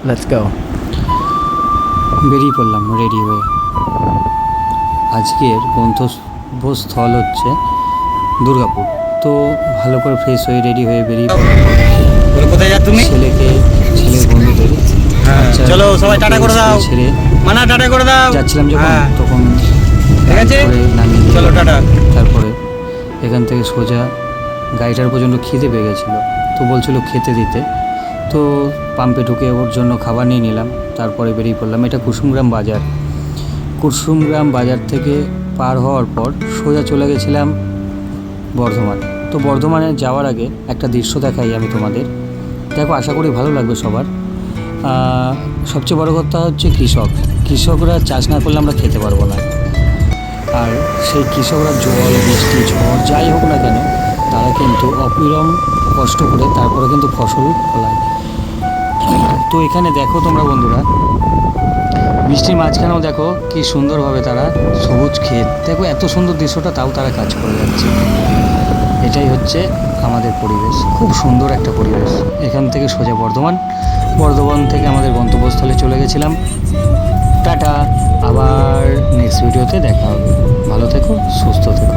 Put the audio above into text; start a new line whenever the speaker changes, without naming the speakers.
Let's go.
বেরিয়ে পড়লাম ready হয়ে। আজকের গন্তব্যস্থল হচ্ছে দুর্গাপুর। তো ভালো করে ফ্রেশ হয়ে রেডি হয়ে বেরিয়ে পড়লাম।
কোথায় যাচ্ছ তুমি?
ছেলের বন্ধুদের
চলো সবাই টাটা করে দাও।
ছেড়ে
মানা টাটা করে দাও।
যাচ্ছিলাম যখন, তখন
ঠিক আছে,
নামিয়ে দিয়ে
চলো টাটা।
তারপরে এখান থেকে সোজা গাড়িটার প্রচণ্ড খিদে পেয়ে গেছিলো, তো বলছিল খেতে দিতে। তো পাম্পে ঢুকে ওর জন্য খাবার নিয়ে নিলাম, তারপরে বেরিয়ে পড়লাম। এটা কুসুমগ্রাম বাজার। কুসুমগ্রাম বাজার থেকে পার হওয়ার পর সোজা চলে গেছিলাম বর্ধমান। তো বর্ধমানে যাওয়ার আগে একটা দৃশ্য দেখাই আমি তোমাদের, দেখো আশা করি ভালো লাগবে সবার। সবচেয়ে বড় কথা হচ্ছে কৃষকরা চাষ না করলে আমরা খেতে পারবো না। আর সেই কৃষকরা জল বৃষ্টি ঝড় যাই হোক না কেন, তারা কিন্তু অবিরাম কষ্ট করে তারপরে কিন্তু ফসল ফলায়। তো এখানে দেখো তোমরা বন্ধুরা, বৃষ্টির মাঝখানেও দেখো কি সুন্দরভাবে তারা সবুজ ক্ষেত, দেখো এত সুন্দর দৃশ্যটা, তাও তারা কাজ করে যাচ্ছে। এটাই হচ্ছে আমাদের পরিবেশ, খুব সুন্দর একটা পরিবেশ। এখান থেকে সোজা বর্ধমান থেকে আমাদের গন্তব্যস্থলে চলে গেছিলাম। টাটা, আবার নেক্সট ভিডিওতে দেখা হবে। ভালো থেকো, সুস্থ থেকো।